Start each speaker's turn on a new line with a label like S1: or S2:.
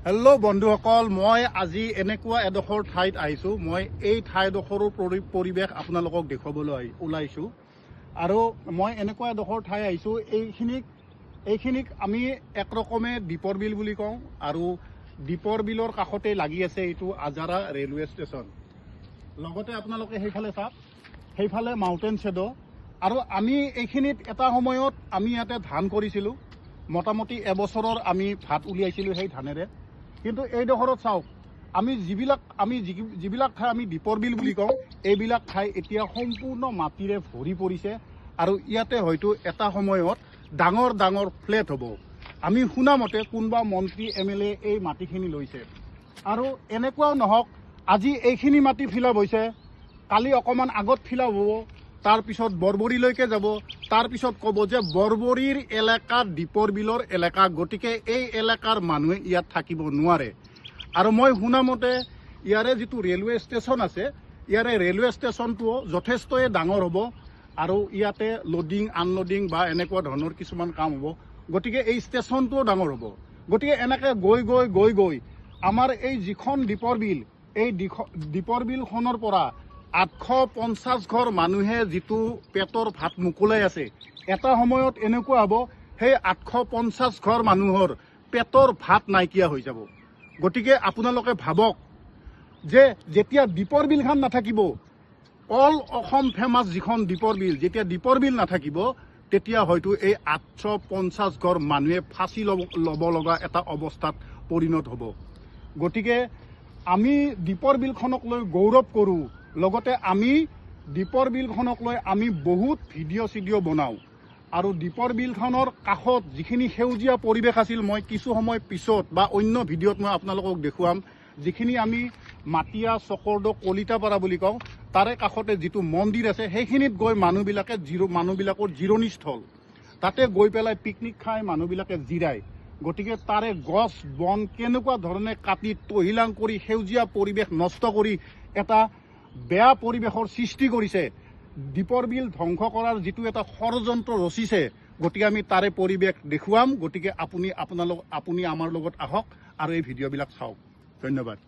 S1: Hello' বন্ধুসকল, মই আজি এনেকুৱা এডোখৰ ঠাইত আহিছোঁ। মই এই ঠাইডোখৰৰ পৰিৱেশ আপোনালোকক দেখুৱাবলৈ ওলাইছোঁ। আৰু মই এনেকুৱা এডোখৰ ঠাই আহিছোঁ, এইখিনিক আমি একৰকমে দীপৰ বিল বুলি কওঁ। আৰু দীপৰ বিলৰ কাষতে লাগি আছে এইটো আজাৰা ৰেলৱে ষ্টেচন। লগতে আপোনালোকে সেইফালে চাওক, সেইফালে মাউণ্টেইন শ্বেড'। আৰু আমি এইখিনিত এটা সময়ত আমি ইয়াতে ধান কৰিছিলোঁ। মোটামুটি এবছৰৰ আমি ভাত উলিয়াইছিলোঁ সেই ধানেৰে। কিন্তু এইডোখৰত চাওক, আমি যিবিলাক ঠাই আমি দীপৰ বিল বুলি কওঁ, এইবিলাক ঠাই এতিয়া সম্পূৰ্ণ মাটিৰে ভৰি পৰিছে। আৰু ইয়াতে হয়তো এটা সময়ত ডাঙৰ ডাঙৰ ফ্লেট হ'ব। আমি শুনামতে কোনোবা মন্ত্ৰী MLA এই মাটিখিনি লৈছে। আৰু এনেকুৱাও নহওক, আজি এইখিনি মাটি ফিলাপ হৈছে, কালি অকণমান আগত ফিলাপ হ'ব, তাৰপিছত বৰবৰীলৈকে যাব, তাৰপিছত ক'ব যে বৰবৰীৰ এলেকা দীপৰ বিলৰ এলেকা, গতিকে এই এলেকাৰ মানুহে ইয়াত থাকিব নোৱাৰে। আৰু মই শুনামতে ইয়াৰে যিটো ৰেলৱে ষ্টেচন আছে, ইয়াৰে ৰেলৱে ষ্টেচনটোও যথেষ্টই ডাঙৰ হ'ব। আৰু ইয়াতে লোডিং আনলোডিং বা এনেকুৱা ধৰণৰ কিছুমান কাম হ'ব। গতিকে এই ষ্টেচনটোও ডাঙৰ হ'ব। গতিকে এনেকৈ গৈ আমাৰ এই যিখন দীপৰ বিল, এই দীপৰ বিলখনৰ পৰা 850 ঘৰ মানুহে যিটো পেটৰ ভাত মোকলাই আছে, এটা সময়ত এনেকুৱা হ'ব সেই 850 ঘৰ মানুহৰ পেটৰ ভাত নাইকিয়া হৈ যাব। গতিকে আপোনালোকে ভাবক যে যেতিয়া দীপৰ বিলখন নাথাকিব, অল অসম ফেমাছ যিখন দীপৰ বিল, যেতিয়া দীপৰ বিল নাথাকিব, তেতিয়া হয়তো এই 850 ঘৰ মানুহে ফাঁচি ল'ব লগা এটা অৱস্থাত পৰিণত হ'ব। গতিকে আমি দীপৰ বিলখনক লৈ গৌৰৱ কৰোঁ। লগতে আমি দীপৰ বিলখনক লৈ আমি বহুত ভিডিঅ' বনাওঁ। আৰু দীপৰ বিলখনৰ কাষত যিখিনি সেউজীয়া পৰিৱেশ আছিল, মই কিছু সময় পিছত বা অন্য ভিডিঅ'ত মই আপোনালোকক দেখুৱাম। যিখিনি আমি মাটিয়া চকৰদ কলিতাপাৰা বুলি কওঁ, তাৰে কাষতে যিটো মন্দিৰ আছে, সেইখিনিত গৈ মানুহবিলাকৰ জিৰণিস্থল। তাতে গৈ পেলাই পিকনিক খাই মানুহবিলাকে জিৰায়। গতিকে তাৰে গছ বন কেনেকুৱা ধৰণে কাটি তহিলাং কৰি সেউজীয়া পৰিৱেশ নষ্ট কৰি এটা বেয়া পৰিৱেশৰ সৃষ্টি কৰিছে, দীপৰ বিল ধ্বংস কৰাৰ যিটো এটা ষড়যন্ত্ৰ ৰচিছে। গতিকে আমি তাৰে পৰিৱেশ দেখুৱাম। গতিকে আপুনি আমাৰ লগত আহক আৰু এই ভিডিঅ'বিলাক চাওক। ধন্যবাদ।